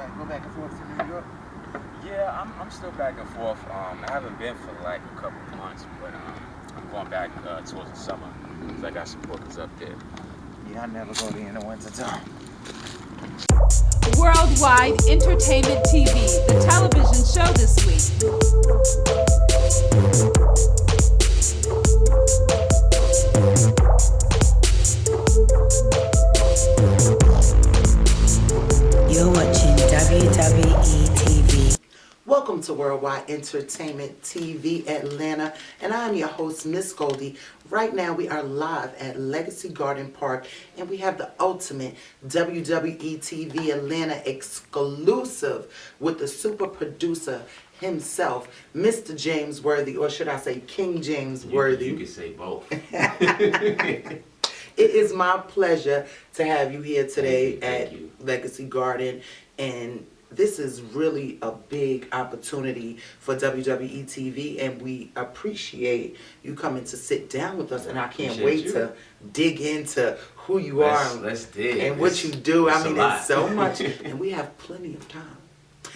like? Go back and forth to New York? Yeah, I'm still back and forth. I haven't been for like a couple of months, but I'm going back towards the summer because I got some bookings up there. Yeah, I never go there in the wintertime. Worldwide Entertainment TV, the television show this week. You're watching WWETV. Welcome to Worldwide Entertainment TV Atlanta, and I'm your host, Miss Goldie. Right now, we are live at Legacy Garden Park, and we have the ultimate WWETV Atlanta exclusive with the super producer himself, Mr. James Worthy, or should I say King James Worthy. You could say both. It is my pleasure to have you here today Thank at you. Legacy Garden, and this is really a big opportunity for WWETV, and we appreciate you coming to sit down with us, and I can't wait to dig into who you are Let's dig. and what you do. I mean, lot. it's so much, and we have plenty of time.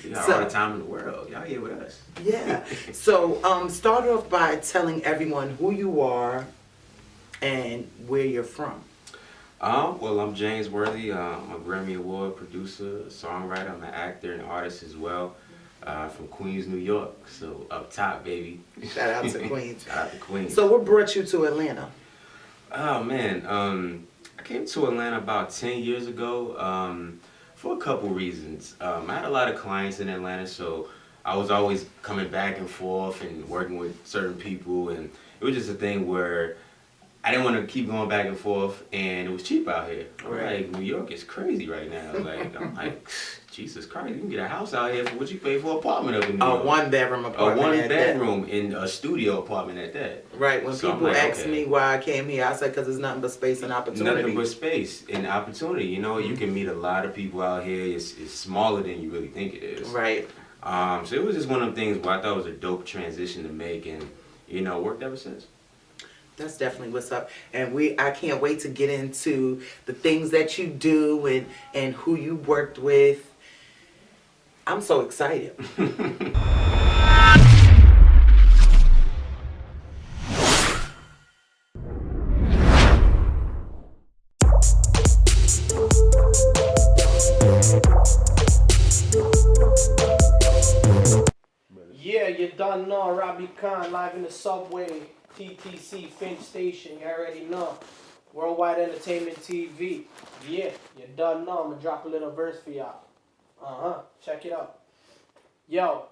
We got all the time in the world. Y'all here with us. Yeah. So start off by telling everyone who you are and where you're from. Well, I'm James Worthy. I'm a Grammy Award producer, songwriter. I'm an actor and artist as well. From Queens, New York. So up top, baby. Shout out to Queens. Shout out to Queens. So what brought you to Atlanta? Oh man, I came to Atlanta about 10 years ago for a couple reasons. I had a lot of clients in Atlanta, so I was always coming back and forth and working with certain people, and it was just a thing where I didn't want to keep going back and forth, and it was cheap out here. Right. Like, New York is crazy right now. Like, I'm like, Jesus Christ, you can get a house out here for what you pay for an apartment up in New York. A one-bedroom apartment. A one at bedroom in a studio apartment at that. Right. When So I'm people like, ask okay. me why I came here, I said because it's nothing but space and opportunity. Nothing but space and opportunity. You know, you can meet a lot of people out here. It's smaller than you really think it is. Right. So it was just one of the things where I thought it was a dope transition to make, and you know, worked ever since. That's definitely what's up. And I can't wait to get into the things that you do and who you worked with. I'm so excited. Yeah, you done know. Robbie Khan live in the subway, TTC Finch Station. You already know. Worldwide Entertainment TV. Yeah, you done know. I'm gonna drop a little verse for y'all. Check it out. Yo,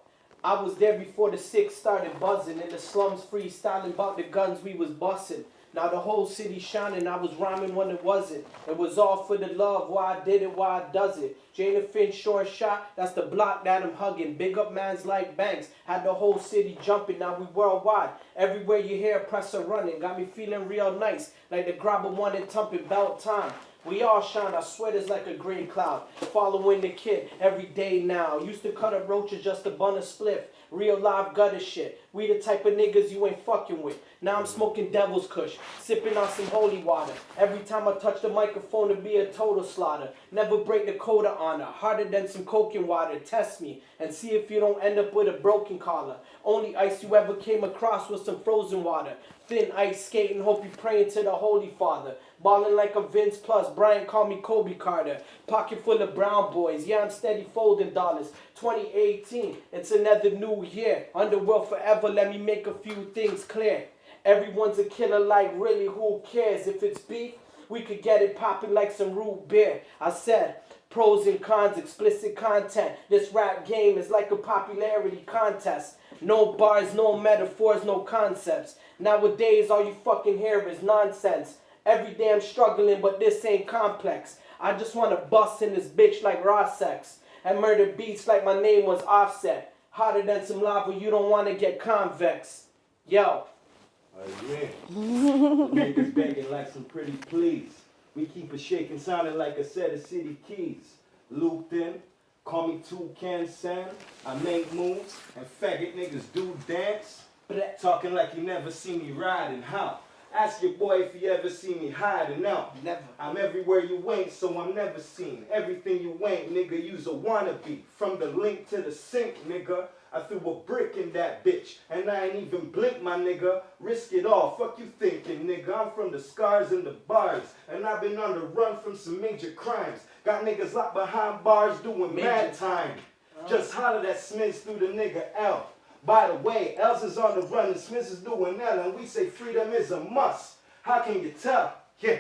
I was there before the six started buzzing. In the slums freestyling about the guns we was busting. Now the whole city shining, I was rhyming when it wasn't. It was all for the love, why I did it, why I does it. Jada Finch, short shot, that's the block that I'm hugging. Big up mans like Banks, had the whole city jumping, now we worldwide. Everywhere you hear presser running, got me feeling real nice, like the grabber one and thumping belt time. We all shine, our sweaters like a gray cloud. Following the kid every day now. Used to cut up roaches just to bun a spliff. Real live gutter shit. We the type of niggas you ain't fucking with. Now I'm smoking devil's kush, sipping on some holy water. Every time I touch the microphone it be a total slaughter. Never break the code of honor. Harder than some coke and water. Test me and see if you don't end up with a broken collar. Only ice you ever came across was some frozen water. Thin ice skating, hope you praying to the Holy Father. Ballin' like a Vince Plus, Brian call me Kobe Carter. Pocket full of brown boys, yeah I'm steady folding dollars. 2018, it's another new year. Underworld forever, let me make a few things clear. Everyone's a killer, like really who cares? If it's beef, we could get it popping like some root beer. I said, pros and cons, explicit content. This rap game is like a popularity contest. No bars, no metaphors, no concepts. Nowadays, all you fucking hear is nonsense. Every day I'm struggling, but this ain't complex. I just want to bust in this bitch like raw sex. And murder beats like my name was Offset. Hotter than some lava, you don't want to get convex. Yo. Yeah. Niggas begging like some pretty please. We keep it shaking, sounding like a set of city keys. Looped in, call me Toucan Sam. I make moves, and faggot niggas do dance. Talking like you never see me riding, how? Ask your boy if you ever see me hiding out. Never. I'm everywhere you ain't, so I'm never seen. Everything you ain't, nigga, you's a wannabe. From the link to the sink, nigga. I threw a brick in that bitch, and I ain't even blink, my nigga. Risk it all, fuck you thinking, nigga. I'm from the scars and the bars, and I've been on the run from some major crimes. Got niggas locked behind bars doing mad time. Just hollered at Smiths through the nigga L. By the way, Els is on the run and Smiths is doing L, and we say freedom is a must. How can you tell? Yeah,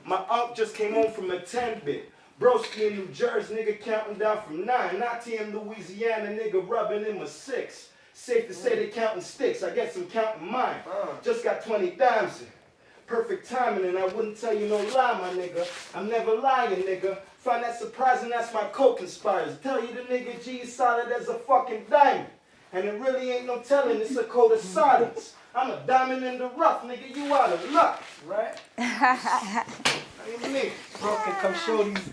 my uncle just came home from a 10-bit. Broski in New Jersey, nigga counting down from 9. Nati in Louisiana, nigga rubbing in my 6. Safe to say they counting sticks, I guess I'm counting mine. Just got 20 dimes in. Perfect timing, and I wouldn't tell you no lie, my nigga. I'm never lying, nigga. Find that surprising, that's my co-conspirators. Tell you the nigga G is solid as a fucking diamond. And it really ain't no telling, it's a code of silence. I'm a diamond in the rough, nigga, you out of luck, right? I ain't me. Bro can come show these.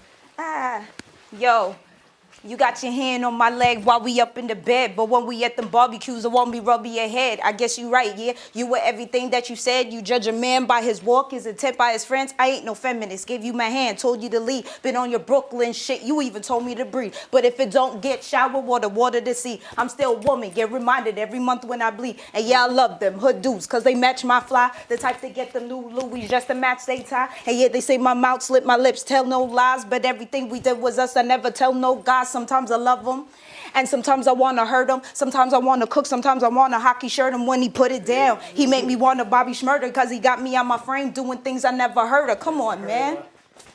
Yo, you got your hand on my leg while we up in the bed, but when we at them barbecues, I won't be rubbing your head. I guess you right, yeah? You were everything that you said. You judge a man by his walk, his intent by his friends. I ain't no feminist. Gave you my hand, told you to leave. Been on your Brooklyn shit. You even told me to breathe. But if it don't get shower water, water to see. I'm still a woman. Get reminded every month when I bleed. And yeah, I love them hood dudes, cause they match my fly. The type to get them new Louis just to match they tie. And yeah, they say my mouth slip, my lips tell no lies. But everything we did was us. I never tell no guys. Sometimes I love them, and sometimes I want to hurt him. Sometimes I want to cook, sometimes I want to hockey shirt him when he put it down. He make me want to Bobby Schmurder because he got me on my frame doing things I never heard of. Come on, man.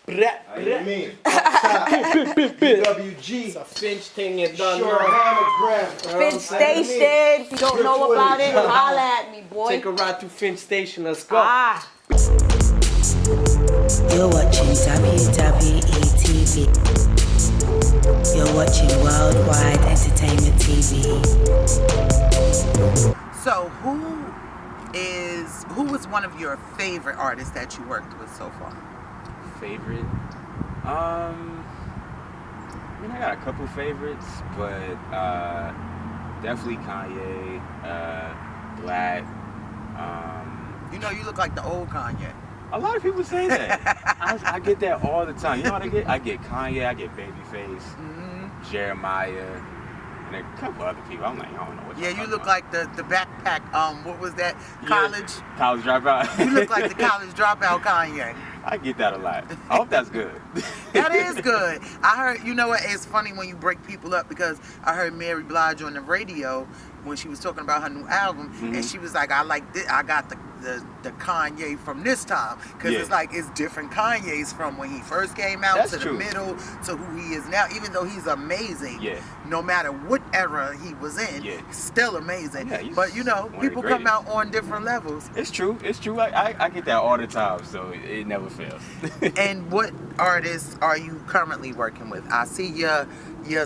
I ain't me. WG. It's a Finch thing you done. Sure, Hammergram. Finch Station. If you don't know about it, holla at me, boy. Take a ride to Finch Station. Let's go. You're watching WWETV. You're watching Worldwide Entertainment TV. So who was one of your favorite artists that you worked with so far? Favorite? I mean, I got a couple favorites, but definitely Kanye, Black. You know, you look like the old Kanye. A lot of people say that. I get that all the time. You know what I get? I get Kanye, I get Babyface, Jeremiah, and a couple other people. I'm like, I don't know what. Yeah, you look like the backpack. What was that? College dropout. You look like the college dropout Kanye. I get that a lot. I hope that's good. That is good. I heard. You know what? It's funny when you break people up because I heard Mary Blige on the radio when she was talking about her new album, and she was like, "I like this. I got the Kanye from this time because it's like it's different Kanye's from when he first came out That's to true. the middle to who he is now. Even though he's amazing, no matter what era he was in, he's still amazing. Yeah, he's but you know, one of the people come greatest. out on different levels. It's true. It's true. I get that all the time, so it never fails. And what artists are you currently working with? I see your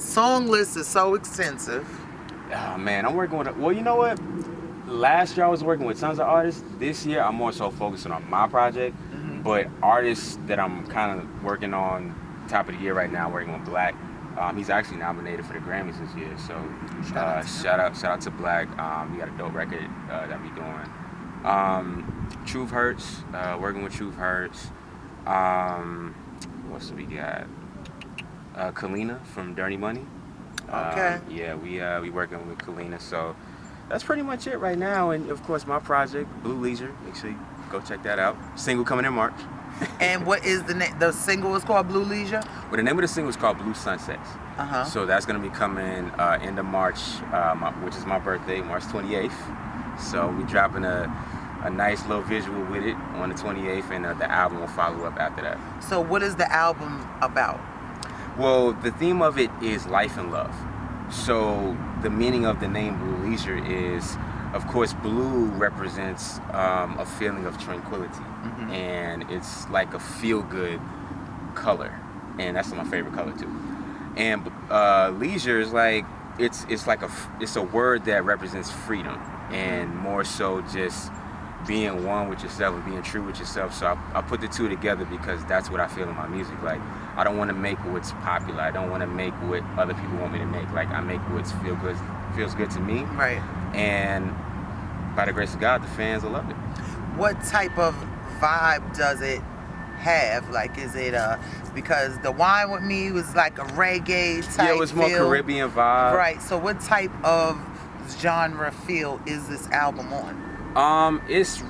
song list is so extensive. Oh man, I'm working with. Well, you know what? Last year I was working with tons of artists. This year I'm more so focusing on my project. But artists that I'm kind of working on top of the year right now, working on Black. He's actually nominated for the Grammys this year. So shout out to Black. We got a dope record that we doing. Truth Hurts. Working with Truth Hurts. What else do we got? Kalina from Dirty Money. Okay. Yeah, we working with Kalina, so that's pretty much it right now. And of course, my project, Blue Leisure. Make sure you go check that out. Single coming in March. And what is the name? The single is called Blue Leisure? Well, the name of the single is called Blue Sunsets. So that's gonna be coming end of March, which is my birthday, March 28th. So we dropping a nice little visual with it on the 28th, and the album will follow up after that. So what is the album about? Well, the theme of it is life and love. So the meaning of the name Blue Leisure is, of course, blue represents a feeling of tranquility, and it's like a feel-good color, and that's my favorite color too. And leisure is like it's a word that represents freedom, and more so just being one with yourself and being true with yourself. So I put the two together because that's what I feel in my music. Like, I don't want to make what's popular. I don't want to make what other people want me to make. Like, I make what feels good to me. Right. And by the grace of God, the fans will love it. what type of vibe does it have? Like, is it because the Wine With Me was like a reggae type Yeah, it was more feel. Caribbean vibe. Right. So what type of genre feel is this album on? It's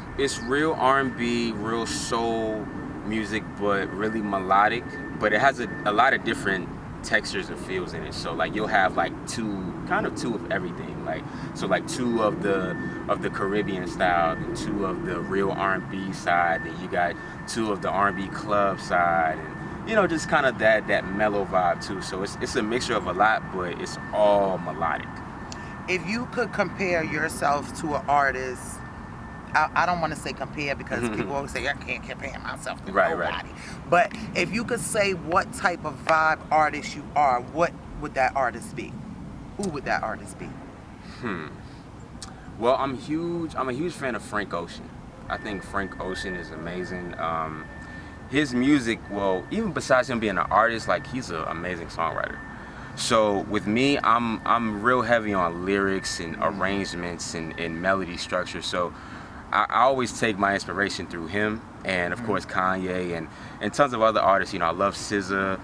real R&B, real soul music, but really melodic. But it has a lot of different textures and feels in it. So like you'll have like two of everything. Like so like two of the Caribbean style, and two of the real R&B side. Then you got two of the R&B club side, and you know just kind of that mellow vibe too. So it's a mixture of a lot, but it's all melodic. If you could compare yourself to an artist, I don't want to say compare because people always say I can't compare myself to nobody. Right. But if you could say what type of vibe artist you are, what would that artist be? Who would that artist be? Well, I'm a huge fan of Frank Ocean. I think Frank Ocean is amazing. His music, well, even besides him being an artist, like he's an amazing songwriter. So with me, I'm real heavy on lyrics and arrangements and melody structure. So I always take my inspiration through him, and of course Kanye and tons of other artists. You know, I love SZA.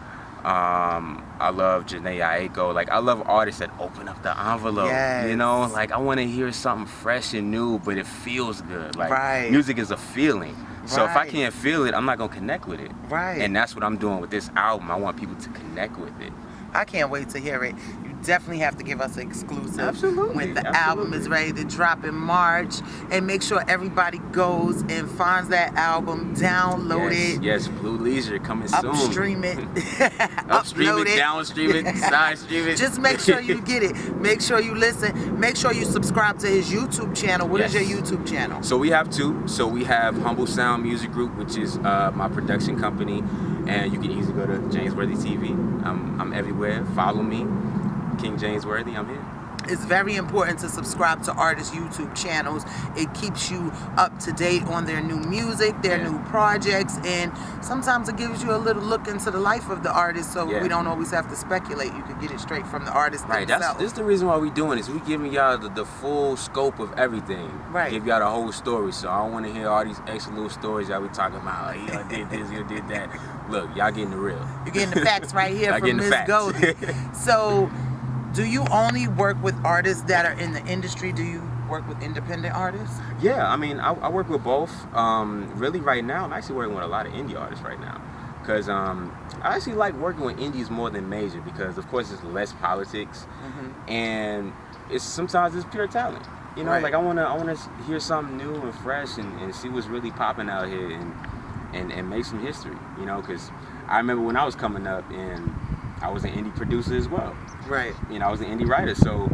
I love Jhené Aiko. Like I love artists that open up the envelope. Yes. You know, like I want to hear something fresh and new, but it feels good. Like Right. music is a feeling. So if I Right. can't feel it, I'm not gonna connect with it. Right. And that's what I'm doing with this album. I want people to connect with it. I can't wait to hear it. You definitely have to give us an exclusive Absolutely, when the absolutely. album is ready to drop in March. And make sure everybody goes and finds that album, download it, Yes, Blue Leisure coming soon. upstream it, Upstream upload it, downstream it, side stream it. Just make sure you get it. Make sure you listen. Make sure you subscribe to his YouTube channel. What is Yes. your YouTube channel? So we have two. So we have Humble Sound Music Group, which is my production company, and you can easily go to James Worthy TV. I'm everywhere. Follow me, King James Worthy. I'm here. It's very important to subscribe to artists' YouTube channels. It keeps you up to date on their new music, their new projects, and sometimes it gives you a little look into the life of the artist, so we don't always have to speculate. You can get it straight from the artist Right, themselves. this is the reason why we doing this. We giving y'all the full scope of everything. Right. Give y'all the whole story. So I don't want to hear all these extra little stories y'all be talking about. Like, y'all did this, y'all did that. Look, y'all getting the real. You're getting the facts right here Y'all from getting the Ms. facts. Goldie. So, do you only work with artists that are in the industry? Do you work with independent artists? Yeah, I mean, I work with both. Really, right now, I'm actually working with a lot of indie artists right now. Because I actually like working with indies more than major because, of course, it's less politics. And sometimes it's pure talent. You know, Right. like I wanna hear something new and fresh and see what's really popping out here and make some history. You know, because I remember when I was coming up and I was an indie producer as well. Right. You know, I was an indie writer, so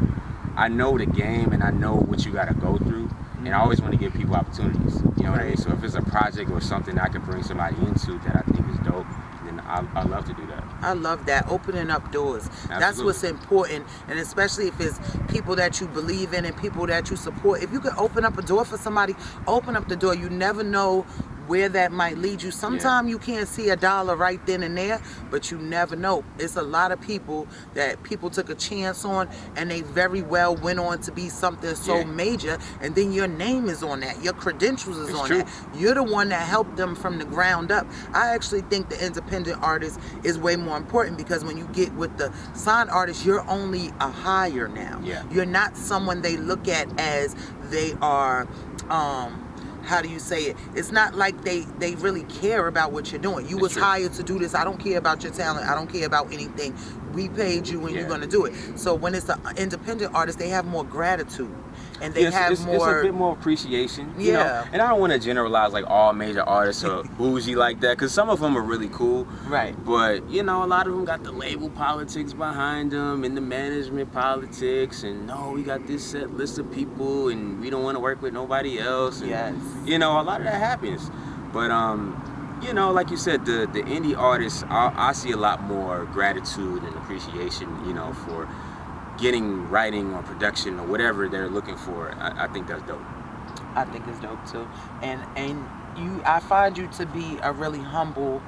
I know the game and I know what you got to go through. And I always want to give people opportunities. You know what I mean? So if it's a project or something I can bring somebody into that I think is dope, then I love to do that. I love that, opening up doors. That's Absolutely. what's important, and especially if it's people that you believe in and people that you support. If you can open up a door for somebody, open up the door. You never know where that might lead you. Sometimes you can't see a dollar right then and there, but you never know. It's a lot of people that people took a chance on, and they very well went on to be something so major, and then your name is on that. Your credentials is on that. You're the one that helped them from the ground up. I actually think the independent artist is way more important because when you get with the signed artist, you're only a hire now. You're not someone they look at as they are, how do you say it? It's not like they really care about what you're doing. You was hired to do this. I don't care about your talent. I don't care about anything. We paid you and you're going to do it. So when it's an independent artist, they have more gratitude. And they have it's more... a bit more appreciation. You know? And I don't want to generalize like all major artists are bougie like that, because some of them are really cool. Right. But, you know, a lot of them got the label politics behind them and the management politics. And, no, we got this set list of people and we don't want to work with nobody else. And, you know, a lot of that happens. But, you know, like you said, the indie artists, I see a lot more gratitude and appreciation, you know, for getting writing or production or whatever they're looking for. I think that's dope. I think it's dope too. And I find you to be a really humble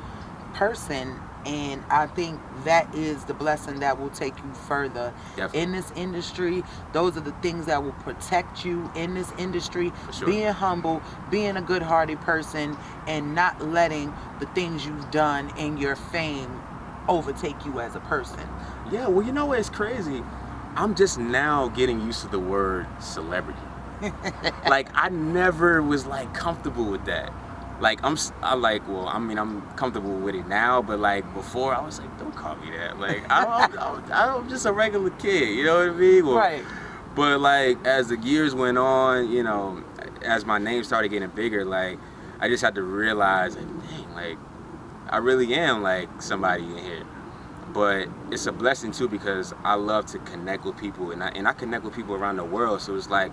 person And I think that is the blessing that will take you further in this industry. Those are the things that will protect you in this industry. For sure. Being humble, being a good-hearted person, and not letting the things you've done and your fame overtake you as a person. Yeah, well, you know what? It's crazy. I'm just now getting used to the word celebrity. Like, I never was like comfortable with that. Like, I'm comfortable with it now, but like before I was like, don't call me that. Like, I'm just a regular kid, you know what I mean? Well, Right. But like, as the years went on, you know, as my name started getting bigger, like, I just had to realize, like, dang, like, I really am like somebody in here. But it's a blessing too, because I love to connect with people, and I connect with people around the world. So it's like,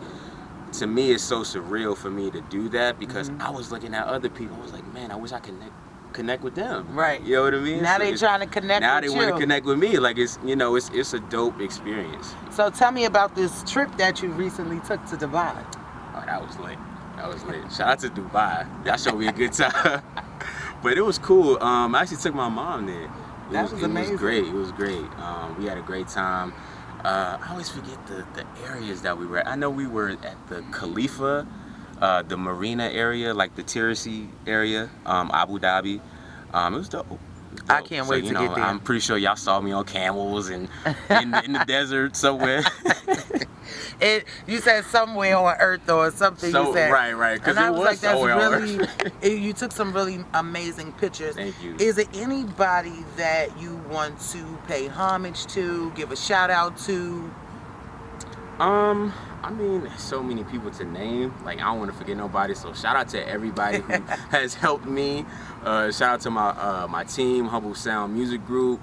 to me, it's so surreal for me to do that, because I was looking at other people. I was like, man, I wish I could connect with them. Right. You know what I mean? Now So they trying to connect now with you. they want to connect with me. Like, it's, you know, it's a dope experience. So tell me about this trip that you recently took to Dubai. Oh, that was lit. That was lit. Shout out to Dubai. That showed me a good time. But it was cool. I actually took my mom there. That was amazing. It was great. It was great. We had a great time. I always forget the areas that we were at. I know we were at the Khalifa, the Marina area, like the touristy area, Abu Dhabi. It was dope. I can't wait to get there. I'm pretty sure y'all saw me on camels and in the desert somewhere. You said somewhere on Earth or something. So, you said. right. Because And I it was was like, that's somewhere on really. Earth. You took some really amazing pictures. Thank you. Is there anybody that you want to pay homage to, give a shout out to? I mean, there's so many people to name. Like, I don't want to forget nobody. So shout out to everybody who has helped me. Shout out to my team, Humble Sound Music Group.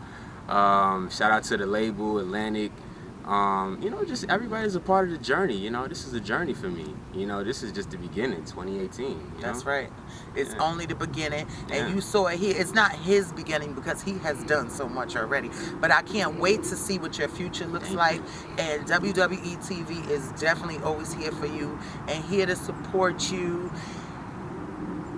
Shout out to the label, Atlantic. You know, just everybody's a part of the journey. You know, this is a journey for me. You know, this is just the beginning, 2018. You That's know? right. It's only the beginning, and Yeah. you saw it here. It's not his beginning because he has done so much already. But I can't wait to see what your future looks like. And WWETV is definitely always here for you and here to support you.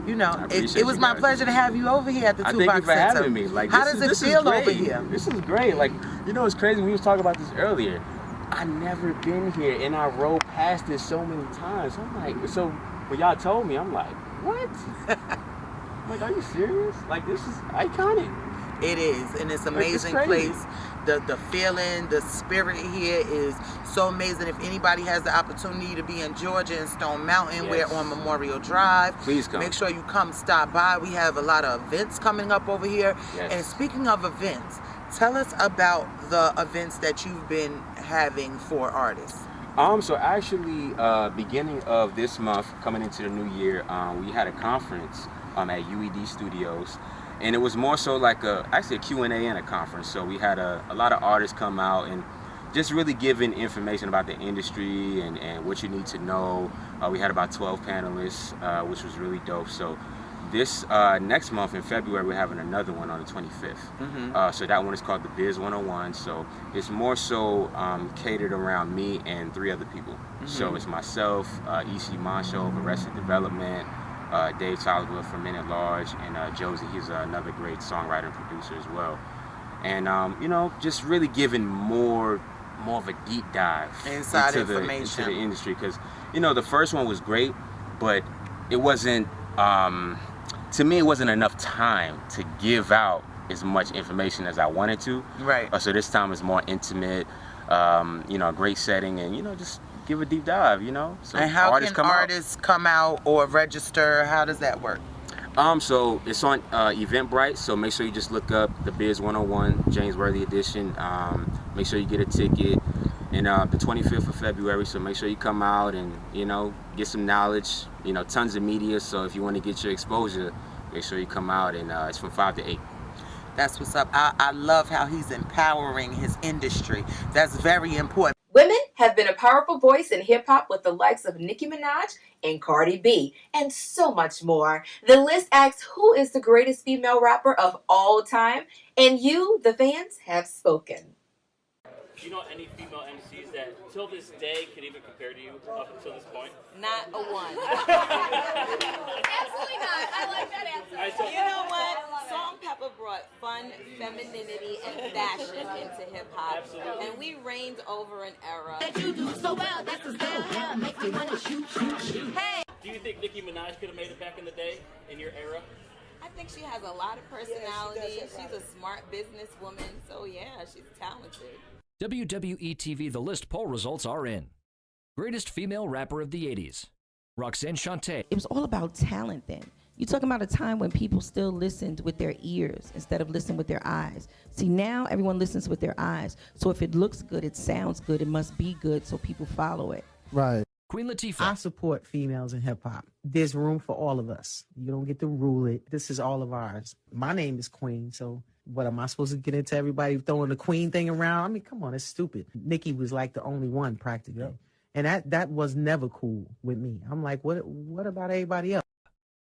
You know, it was my pleasure to have you over here at the Tupac Thank you for Center. having me. Like, how does it feel over here? This is great. Like, you know, it's crazy. We was talking about this earlier. I never been here, and I rode past this so many times. I'm like, so when y'all told me, I'm like, what? I'm like, are you serious? Like, this is iconic. It is, and it's an amazing crazy. place. The feeling, the spirit here is so amazing. If anybody has the opportunity to be in Georgia and Stone Mountain, Yes. we're on Memorial Drive. Please come. Make sure you come stop by. We have a lot of events coming up over here. Yes. And speaking of events, tell us about the events that you've been having for artists. So actually, beginning of this month, coming into the new year, we had a conference at UED Studios, and it was more so like actually a Q&A and a conference. So we had a lot of artists come out and just really giving information about the industry and what you need to know. We had about 12 panelists, which was really dope. So this next month in February, we're having another one on the 25th. So that one is called the Biz 101. So it's more so catered around me and 3 other people. So it's myself, E.C. Moncho of Arrested Development, Dave Tolliver from Men at Large, and Josie. He's another great songwriter and producer as well. And you know, just really giving more of a deep dive Inside into information. the industry, because you know the first one was great, but it wasn't. To me, it wasn't enough time to give out as much information as I wanted to. Right. So this time is more intimate, you know, a great setting, and you know, just give a deep dive, you know. So And how can artists come out or register? How does that work? So it's on Eventbrite, so make sure you just look up the Biz 101 James Worthy Edition. Make sure you get a ticket. And the 25th of February, so make sure you come out and, you know, get some knowledge, you know, tons of media. So if you want to get your exposure, make sure you come out, and it's from 5 to 8. That's what's up. I love how he's empowering his industry. That's very important. Women have been a powerful voice in hip-hop with the likes of Nicki Minaj and Cardi B, and so much more. The List asks, who is the greatest female rapper of all time? And you, the fans, have spoken. Do you know any female MCs that, till this day, can even compare to you up until this point? Not a one. Absolutely not. I like that answer. All right, so, You know what? Salt-N-Pepper brought fun, femininity, and fashion into hip-hop. Absolutely. And we reigned over an era. You do so well, that's a style, makes me wanna shoot. Hey! Do you think Nicki Minaj could have made it back in the day, in your era? I think she has a lot of personality. She's a smart businesswoman. So, yeah, she's talented. WWETV The List poll results are in. Greatest female rapper of the 80s, Roxanne Shante. It was all about talent then. You're talking about a time when people still listened with their ears instead of listening with their eyes. See, now everyone listens with their eyes. So if it looks good, it sounds good, it must be good, so people follow it. Right. Queen Latifah. I support females in hip hop. There's room for all of us. You don't get to rule it. This is all of ours. My name is Queen, so what am I supposed to get into everybody throwing the Queen thing around? I mean, come on, it's stupid. Nicki was like the only one practically. Yep. And that was never cool with me. I'm like, what about everybody else?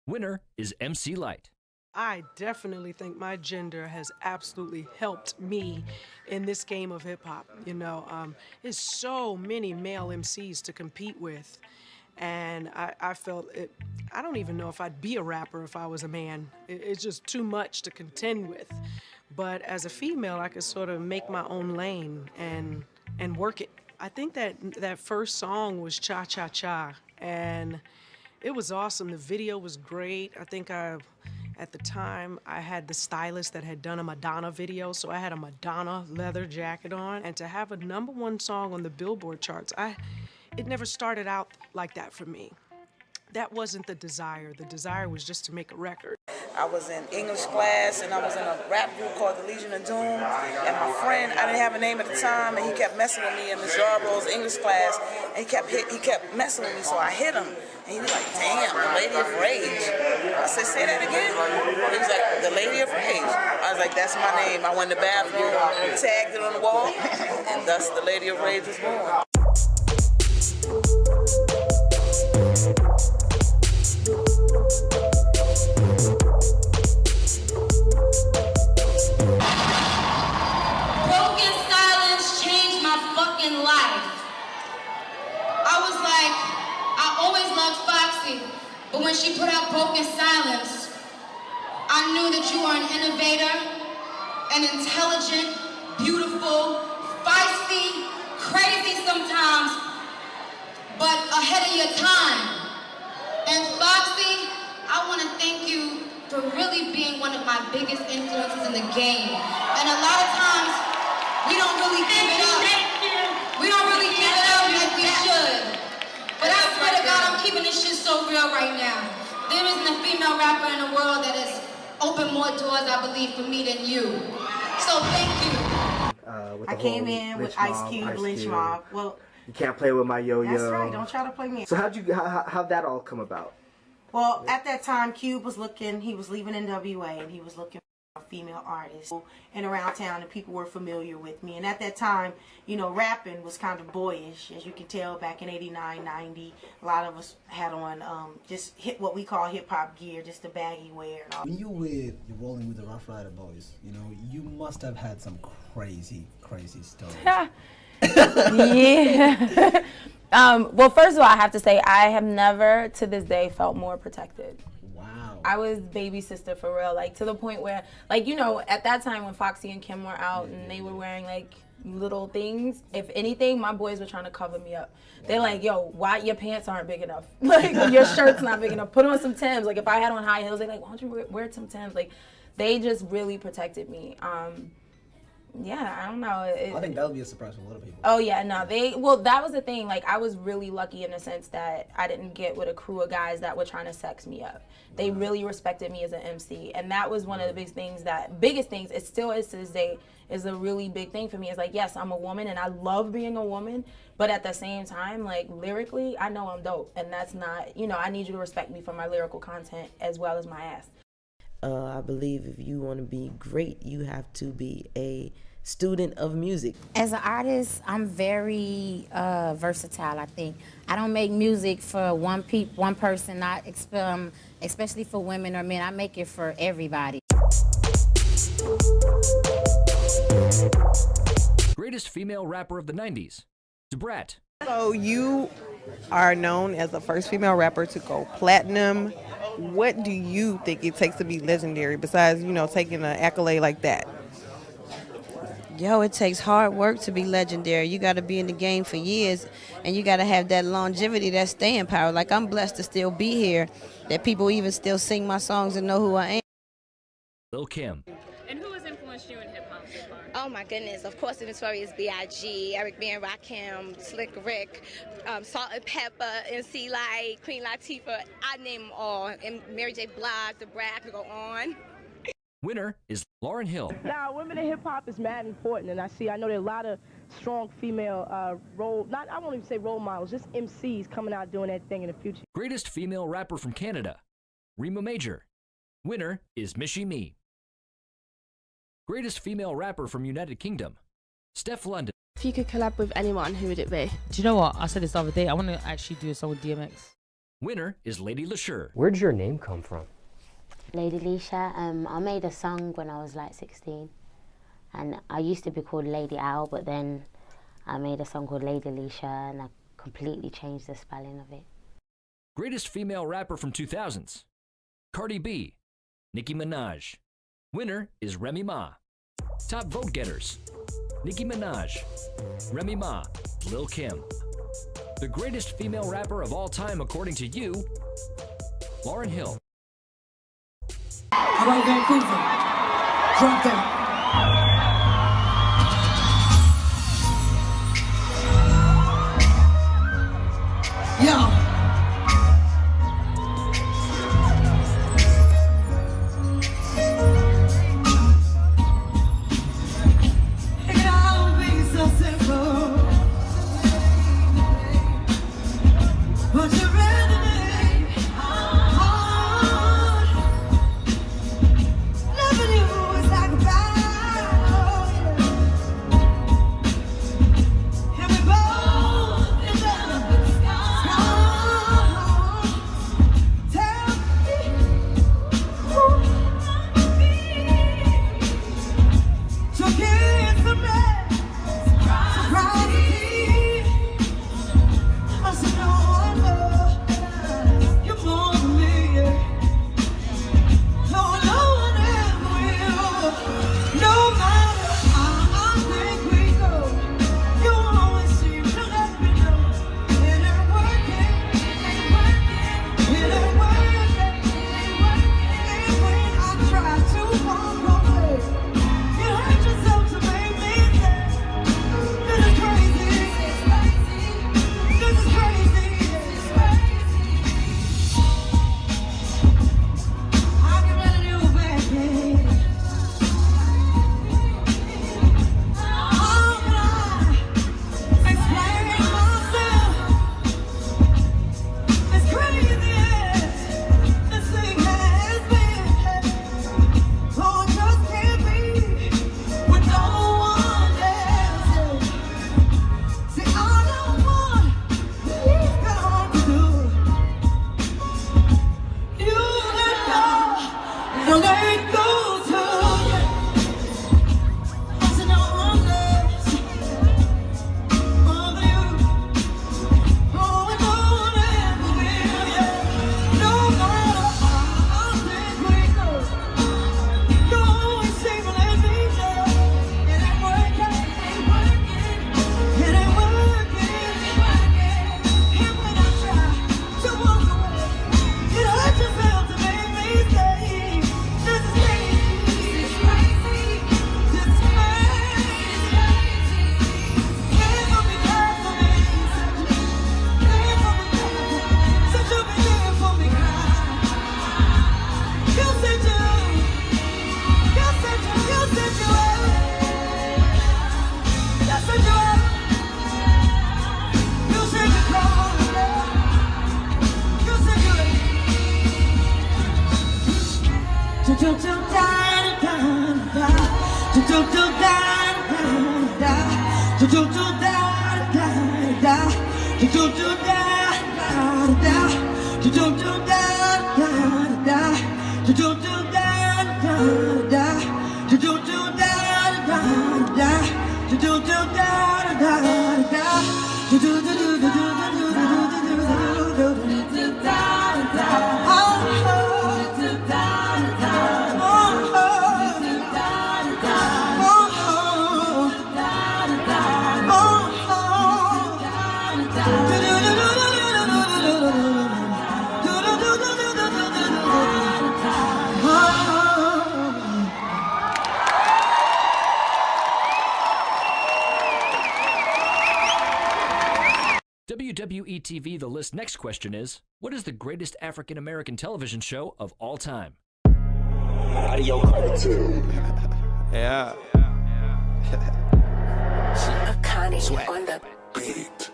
Winner is MC Light. I definitely think my gender has absolutely helped me in this game of hip hop. You know, there's so many male MCs to compete with. And I felt it, I don't even know if I'd be a rapper if I was a man. It's just too much to contend with. But as a female, I could sort of make my own lane and work it. I think that first song was Cha Cha Cha, and it was awesome. The video was great. I think at the time, I had the stylist that had done a Madonna video, so I had a Madonna leather jacket on. And to have a #1 song on the Billboard charts, it never started out like that for me. That wasn't the desire. The desire was just to make a record. I was in English class, and I was in a rap group called the Legion of Doom. And my friend, I didn't have a name at the time, and he kept messing with me in Ms. Yarbrough's English class. And he kept messing with me, so I hit him. And he was like, "Damn, the Lady of Rage." I said, "Say that again." He was like, "The Lady of Rage." I was like, "That's my name." I went to the bathroom, tagged it on the wall, and thus the Lady of Rage was born. But when she put out Broken Silence, I knew that you are an innovator, an intelligent, beautiful, feisty, crazy sometimes, but ahead of your time. And Foxy, I want to thank you for really being one of my biggest influences in the game. And a lot of times, we don't really give it up. We don't really give it up like we should. But I swear to God, I'm keeping this shit so real right now. There isn't a female rapper in the world that has opened more doors, I believe, for me than you. So thank you. I came in with Ice Cube, Lynch Mob. Well, you can't play with my yo-yo. That's right. Don't try to play me. So how'd that all come about? Well, at that time, Cube was looking. He was leaving NWA, and he was looking for a female artist and around town, and people were familiar with me. And at that time, you know, rapping was kind of boyish, as you can tell. Back in '89, '90, a lot of us had on just what we call hip hop gear, just the baggy wear. And all. When you're rolling with the Rough Rider Boys, you know, you must have had some crazy stories. Yeah. Well, first of all, I have to say I have never to this day felt more protected. Wow. I was baby sister for real, like to the point where, like, you know, at that time when Foxy and Kim were out and they were wearing like little things, if anything, my boys were trying to cover me up. They're like, "Yo, why your pants aren't big enough? Like your shirt's not big enough. Put on some Timbs." Like if I had on high heels, they're like, "Why don't you wear some Timbs?" Like they just really protected me. Yeah, I don't know. I think that'll be a surprise for a lot of people. Oh yeah, no, well, that was the thing. Like, I was really lucky in the sense that I didn't get with a crew of guys that were trying to sex me up. They really respected me as an MC, and that was one of the biggest things. It still is to this day, is a really big thing for me. It's like, yes, I'm a woman, and I love being a woman, but at the same time, like lyrically, I know I'm dope, and that's not, you know, I need you to respect me for my lyrical content as well as my ass. I believe if you want to be great, you have to be a student of music. As an artist, I'm very versatile, I think. I don't make music for one person, not especially for women or men. I make it for everybody. Greatest female rapper of the 90s, Debrat. So you are known as the first female rapper to go platinum What do you think it takes to be legendary besides, taking an accolade like that? Yo, it takes hard work to be legendary. You got to be in the game for years, and you got to have that longevity, that staying power. Like, I'm blessed to still be here, that people even still sing my songs and know who I am. Lil Kim. And who has influenced you in hip-hop so far? Oh my goodness, of course the Notorious B.I.G., Eric B. and Rakim, Slick Rick, Salt and Pepper, MC Light, Queen Latifah, I name them all, and Mary J. Blige, The Brat, I could go on. Winner is Lauryn Hill. Now, women in hip hop is mad important, and I know there are a lot of strong female I won't even say role models, just MCs coming out doing that thing in the future. Greatest female rapper from Canada, Rima Major. Winner is Michie Me. Greatest female rapper from United Kingdom, Steph London. If you could collab with anyone, who would it be? Do you know what? I said this the other day. I want to actually do a song with DMX. Winner is Lady LaSure. Where did your name come from? Lady Leisha. I made a song when I was like 16, and I used to be called Lady Owl, but then I made a song called Lady Leisha, and I completely changed the spelling of it. Greatest female rapper from 2000s, Cardi B, Nicki Minaj. Winner is Remy Ma. Top vote getters, Nicki Minaj, Remy Ma, Lil Kim. The greatest female rapper of all time according to you, Lauryn Hill. How about Vancouver? Drop that. Yo. It can all be so simple, but you really make it hard. Loving you is like a battle, and we both end up scarred. Tell me who so get some rest, surprise me. I said no one loves you more than me. No one ever will. No matter how I think we go, you always seem to let me know it ain't working, it ain't working. And when I try to walk away, you hurt yourself to make me say, this is crazy, this is crazy. I can let you back in. How can I explain myself? As crazy as this thing has been, oh, it just can't be with no one else. See, I don't want you've got to do. You let go, you let go too. I said no one loves more than you. Oh, and no one ever will, yeah. No matter how I think we go, you always seem to let me down. It ain't working, it ain't working. And when I try to walk away, it hurts yourself to make me say, this is crazy, this is crazy. Care for me, said you. Care for me, said you be there for me, you said you, you said you, you said you were, you said you were, you said you called me, you said you were. Do do do da da da, do do do da da da, do do do da da da, do do do da da da, do do do da da da, do do do da da da, do do do da da da, do do do da da da, do do do do do do do do do do do do do da da. WWETV The List next question is, what is the greatest African American television show of all time? Yeah. Akani on the beat.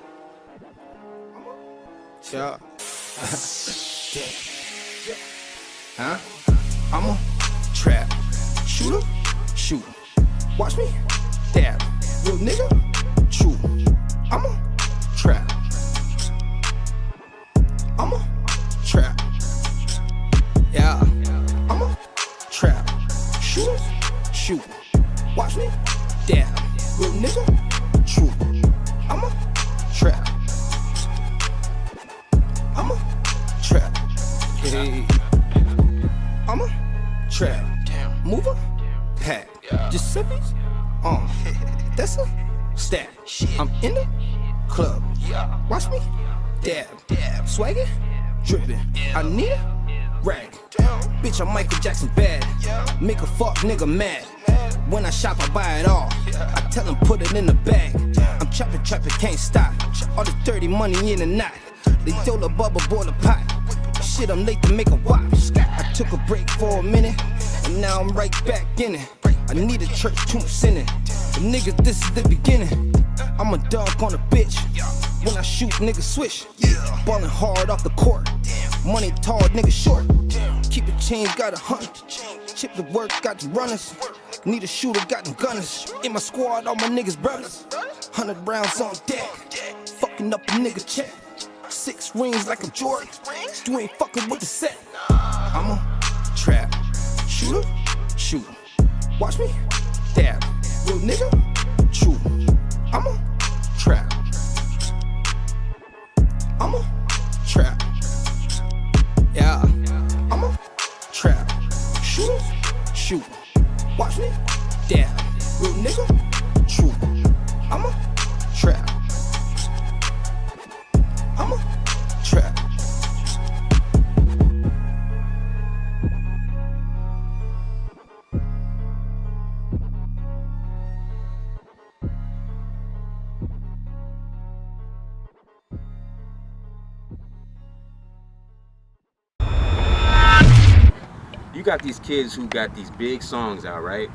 Yeah. Huh? I'm a trap shooter, shoot. Watch me, dab. Little nigga, true. I'm a trap. I'm a trap. Yeah. I'm a trap shooter, shoot. Watch me, dab. Little nigga, true. I'm a trap. I'm a trap. Hey. I'm a trap. Mover, pack. Giuseppe's, that's a stat. I'm in the club. Watch me, dab. Swaggin', drippin'. I need a rag. Bitch, I'm Michael Jackson bad. Make a fuck nigga mad. When I shop, I buy it all. I tell him put it in the bag. I'm trappin', can't stop. All the dirty money in the knot. They throw the bubble, boil the pot. Shit, I'm late to make a wop. I took a break for a minute, and now I'm right back in it. I need a church troops in it. The niggas, this is the beginning. I'm a dog on a bitch. When I shoot, niggas switch. Ballin' hard off the court. Money tall, nigga short. Keep it change, got 100. Chip the work, got the runners. Need a shooter, got them gunners. In my squad, all my niggas brothers. 100 rounds on deck. Fucking up a nigga check. 6 rings like I'm Jordan. You ain't fucking with the set. I'm a trap shooter, shoot. Watch me, dab. Little nigga, true. I'm a trap. I'm a trap. Yeah. I'm a trap shooter, shoot. Watch me, dab. Little nigga, true. I'm a trap. I'm a trap. You got these kids who got these big songs out, right?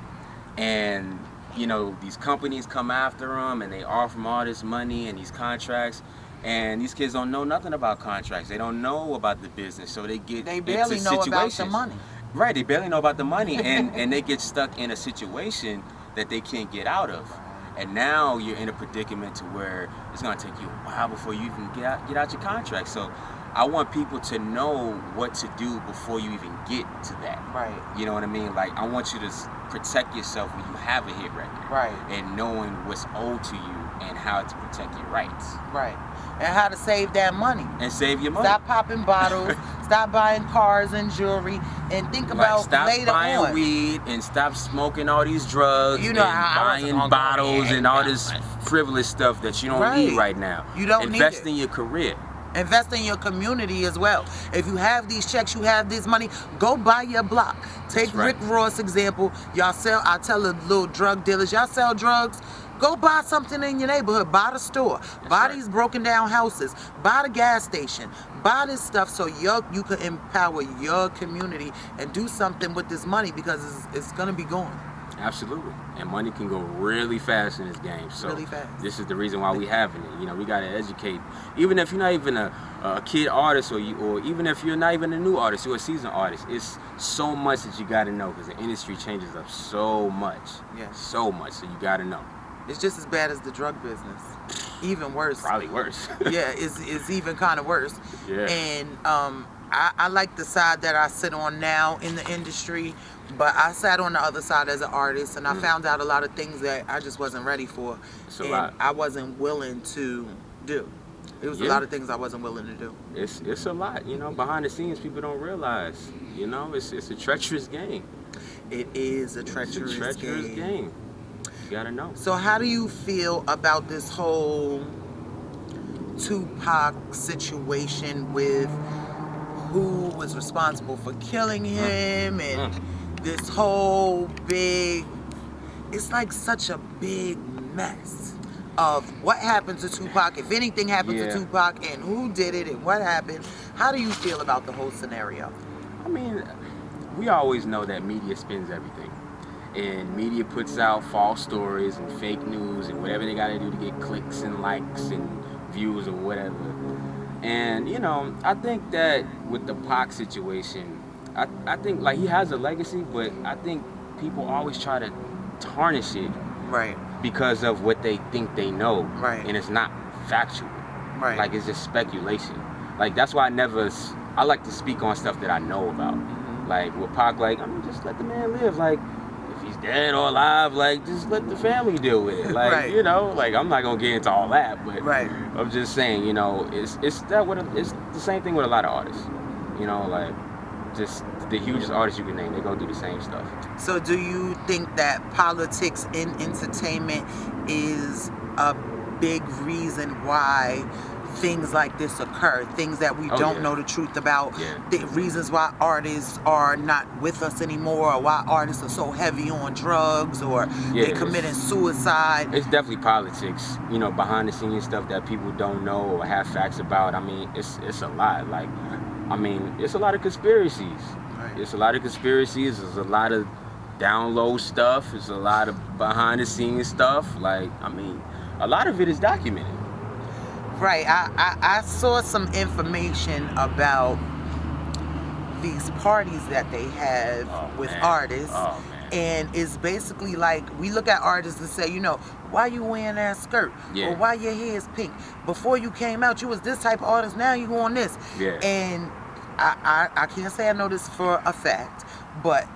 And you know, these companies come after them and they offer them all this money and these contracts. And these kids don't know nothing about contracts. They don't know about the business, so they get They barely into know situations. about the money. Right, they barely know about the money, and they get stuck in a situation that they can't get out of. And now you're in a predicament to where it's gonna take you a while before you even get out your contract. So I want people to know what to do before you even get to that. Right. You know what I mean? Like, I want you to protect yourself when you have a hit record. Right. And knowing what's owed to you and how to protect your rights. Right. And how to save that money. And save your money. Stop popping bottles, stop buying cars and jewelry, and think about stop later buying on. weed and stop smoking all these drugs, You know, and I wasn't buying gonna go bottles there. and all this frivolous stuff that you don't need right now. You don't need Invest it. in your career. Invest in your community as well. If you have these checks, you have this money, go buy your block. Take Rick Ross example. Y'all sell, I tell the little drug dealers, y'all sell drugs, go buy something in your neighborhood. Buy the store. Buy these broken down houses. Buy the gas station. Buy this stuff so you can empower your community and do something with this money, because it's going to be gone. Absolutely. And money can go really fast in this game. So Really fast. This is the reason why we having it. You know, we got to educate. Even if you're not even a kid artist, or even if you're not even a new artist, you're a seasoned artist, it's so much that you got to know, because the industry changes up so much. Yeah. So much. So you got to know. It's just as bad as the drug business. Even worse. Probably worse. Yeah, it's even kind of worse. Yeah. And I like the side that I sit on now in the industry, but I sat on the other side as an artist, and I found out a lot of things that I just wasn't ready for. It's a and lot. I wasn't willing to do. It was a lot of things I wasn't willing to do. It's a lot, you know, behind the scenes people don't realize. You know, it's a treacherous game. It is a treacherous game. You gotta know. So how do you feel about this whole Tupac situation with who was responsible for killing him and this whole big, it's like such a big mess. of what happened to Tupac, if anything happened to Tupac, and who did it and what happened. How do you feel about the whole scenario? I mean, we always know that media spins everything. And media puts out false stories and fake news and whatever they got to do to get clicks and likes and views or whatever. And, you know, I think that with the Pac situation, I think, like, he has a legacy, but I think people always try to tarnish it. Right. Because of what they think they know. Right. And it's not factual. Right. Like, it's just speculation. Like, that's why I like to speak on stuff that I know about. Like, with Pac, like, I mean, just let the man live. Like, if he's dead or alive, like, just let the family deal with it. Like, you know, like, I'm not gonna get into all that, but I'm just saying, you know, it's the same thing with a lot of artists. You know, like, just the hugest artists you can name, they go do the same stuff. So do you think that politics in entertainment is a big reason why things like this occur, things that we don't know the truth about, the reasons why artists are not with us anymore, or why artists are so heavy on drugs, or they committing suicide? It's definitely politics, you know, behind the scenes stuff that people don't know or have facts about. I mean, it's a lot. Like, I mean, it's a lot of conspiracies. It's a lot of conspiracies. There's a lot of down low stuff. It's a lot of behind the scenes stuff. Like, I mean, a lot of it is documented. Right. I saw some information about these parties that they have with artists. And it's basically like, we look at artists and say, you know, why you wearing that skirt? Or why your hair is pink? Before you came out, you was this type of artist. Now you on this. And I can't say I know this for a fact, but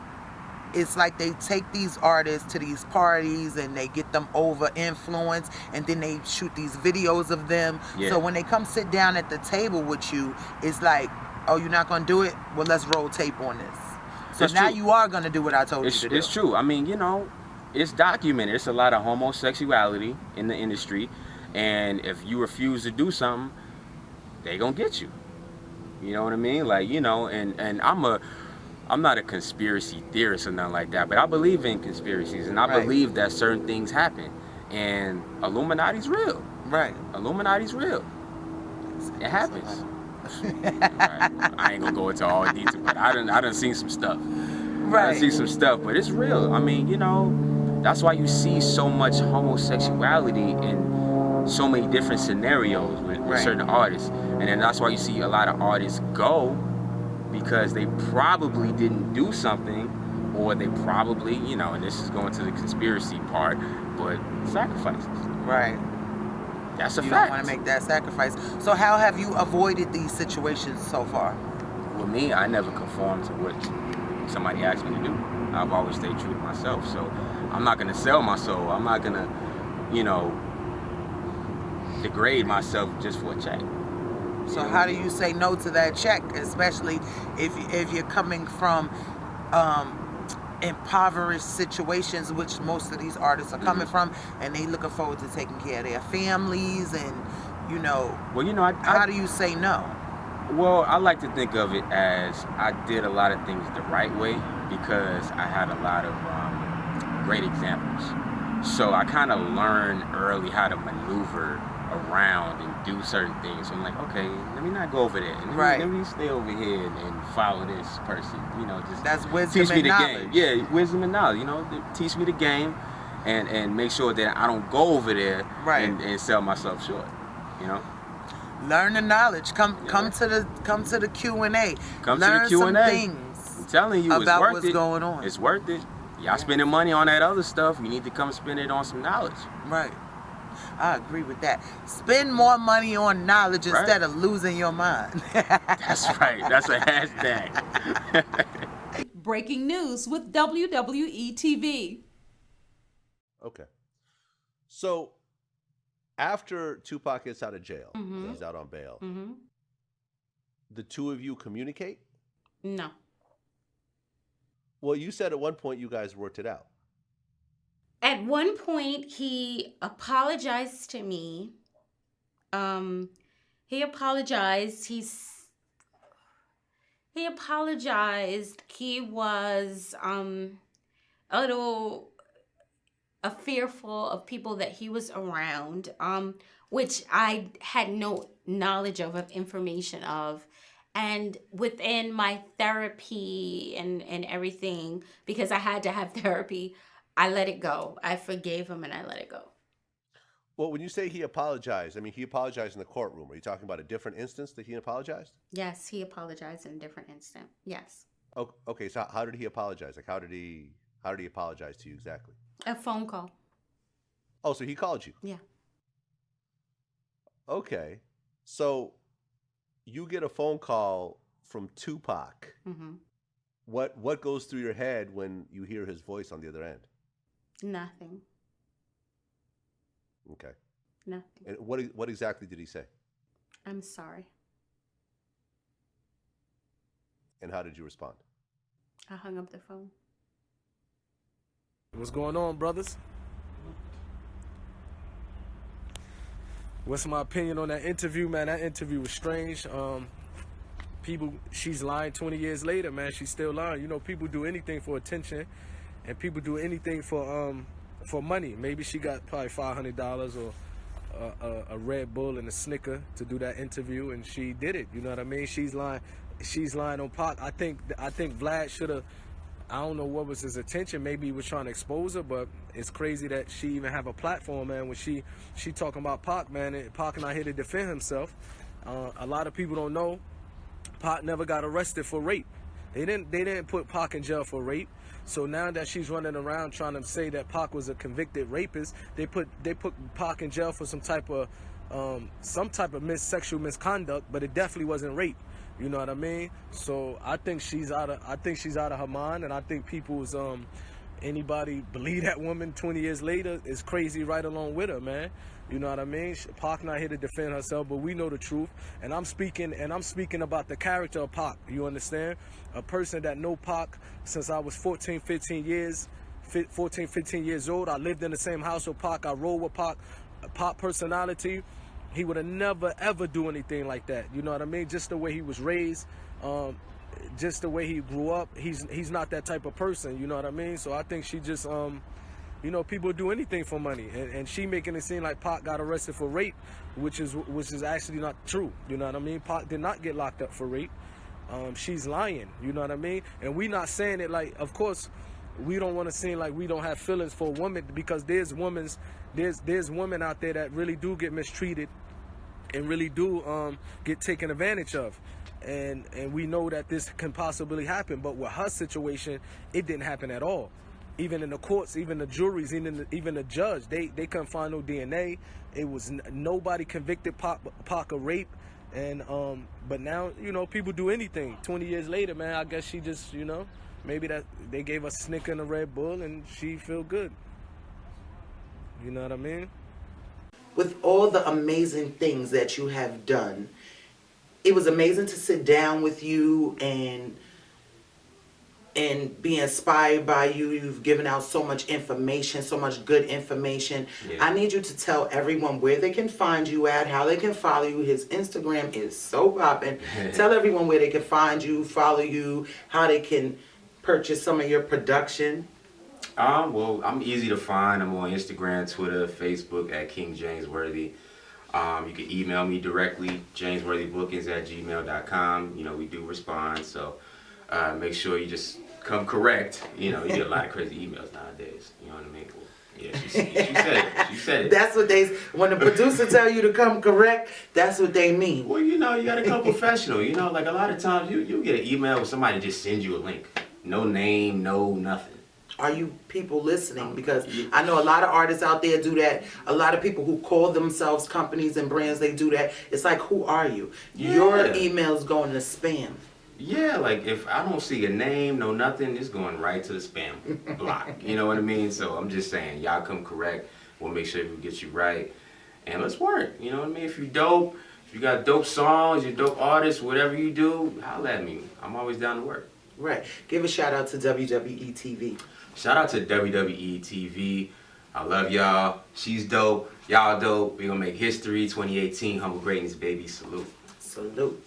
it's like they take these artists to these parties and they get them over influence, and then they shoot these videos of them. So when they come sit down at the table with you, it's like, oh, you're not gonna do it? Well, let's roll tape on this. So It's now true. you are gonna do what I told you to do. It's true. I mean, you know, it's documented. It's a lot of homosexuality in the industry, and if you refuse to do something, they gonna get you. You know what I mean? Like, you know, and I'm not a conspiracy theorist or nothing like that, but I believe in conspiracies, and I believe that certain things happen, and Illuminati's real. Right. Illuminati's real. It happens. I ain't gonna go into all the detail, but I done seen some stuff. I done seen some stuff, but it's real. I mean, you know, that's why you see so much homosexuality in so many different scenarios with certain artists, and then that's why you see a lot of artists go, because they probably didn't do something, or they probably, you know, and this is going to the conspiracy part, but sacrifices. Right. That's a you fact. don't want to make that sacrifice. So how have you avoided these situations so far? With me, I never conform to what somebody asked me to do. I've always stayed true to myself. So I'm not going to sell my soul. I'm not going to, you know, degrade myself just for a check. So how do you say no to that check, especially if you're coming from impoverished situations, which most of these artists are coming from, and they looking forward to taking care of their families, and you know. Well, you know, how do you say no? Well, I like to think of it as I did a lot of things the right way because I had a lot of great examples. So I kind of learned early how to maneuver around and do certain things. So I'm like, okay, let me not go over there. Let me stay over here and follow this person. You know, just that's wisdom teach me and the knowledge. game. Yeah, wisdom and knowledge. You know, teach me the game, and make sure that I don't go over there and sell myself short. You know. Learn the knowledge. Come to the Q&A. Come Learn to the Q&A. some things I'm telling you, about it's worth what's it. going on. It's worth it. Y'all spending money on that other stuff. You need to come spend it on some knowledge. Right. I agree with that. Spend more money on knowledge instead of losing your mind. That's right. That's a hashtag. Breaking news with WWETV. Okay. So, after Tupac gets out of jail, Mhm. he's out on bail, Mhm. the two of you communicate? No. Well, you said at one point you guys worked it out. At one point, he apologized to me. He apologized. He apologized. He was a little. fearful of people that he was around, which I had no knowledge of information of. And within my therapy and everything, because I had to have therapy, I let it go. I forgave him and I let it go. Well, when you say he apologized, I mean, he apologized in the courtroom. Are you talking about a different instance that he apologized? Yes, he apologized in a different instant. Yes. Oh, okay, so how did he apologize? Like, how did he apologize to you exactly? A phone call. Oh, so he called you? Yeah. Okay. So you get a phone call from Tupac. Mm-hmm. What goes through your head when you hear his voice on the other end? Nothing. Okay. Nothing. And what exactly did he say? I'm sorry. And how did you respond? I hung up the phone. What's going on, brothers? What's my opinion on that interview, man? That interview was strange. She's lying 20 years later, man. She's still lying. You know, people do anything for attention, and people do anything for money. Maybe she got probably $500 or a Red Bull and a Snicker to do that interview, and she did it. You know what I mean? She's lying. She's lying on Pac. I think Vlad should have. I don't know what was his intention. Maybe he was trying to expose her, but it's crazy that she even have a platform, man. When she talking about Pac, man, and Pac not here to defend himself. A lot of people don't know Pac never got arrested for rape. They didn't put Pac in jail for rape. So now that she's running around trying to say that Pac was a convicted rapist, they put Pac in jail for some type of sexual misconduct, but it definitely wasn't rape. You know what I mean? So I think she's out of her mind, and I think people's anybody believe that woman 20 years later is crazy right along with her, man. You know what I mean? Pac not here to defend herself, but we know the truth. And I'm speaking about the character of Pac. You understand? A person that know Pac since I was 14, 15 years old. I lived in the same house with Pac. I rode with Pac. Pac personality. He would have never, ever do anything like that. You know what I mean? Just the way he was raised, just the way he grew up. He's not that type of person. You know what I mean? So I think she just, you know, people do anything for money. And she making it seem like Pac got arrested for rape, which is actually not true. You know what I mean? Pac did not get locked up for rape. She's lying. You know what I mean? And we not saying it like, of course, we don't want to seem like we don't have feelings for a woman, because there's women out there that really do get mistreated and really do get taken advantage of, and we know that this can possibly happen. But with her situation, it didn't happen at all. Even in the courts, even the juries, even the judge, they couldn't find no DNA. It was nobody convicted Pac of rape. And but now, you know, people do anything. 20 years later, man, I guess she just, you know, maybe that they gave her a Snicker and a Red Bull and she feel good. You know what I mean? With all the amazing things that you have done, it was amazing to sit down with you and be inspired by you. You've given out so much information, so much good information. Yeah. I need you to tell everyone where they can find you at, how they can follow you. His Instagram is so popping. Tell everyone where they can find you, follow you, how they can purchase some of your production. Well, I'm easy to find. I'm on Instagram, Twitter, Facebook at King James Worthy. You can email me directly, jamesworthybookings@gmail.com. You know, we do respond, so make sure you just come correct. You know, you get a lot of crazy emails nowadays. You know what I mean? Well, yeah, she said it. She said it. That's what when the producer tell you to come correct, that's what they mean. Well, you know, you got to come professional. You know, like a lot of times you get an email where somebody just sends you a link. No name, no nothing. Are you people listening? Because I know a lot of artists out there do that. A lot of people who call themselves companies and brands, they do that. It's like, who are you? Yeah. Your email's going to spam. Yeah, like if I don't see a name, no nothing, it's going right to the spam block. You know what I mean? So I'm just saying, y'all come correct. We'll make sure we get you right. And let's work. You know what I mean? If you dope, if you got dope songs, you're dope artists, whatever you do, holla at me. I'm always down to work. Right. Give a shout out to WWETV. Shout out to WWETV. I love y'all. She's dope. Y'all dope. We're going to make history 2018. Humble greatness, baby. Salute. Salute.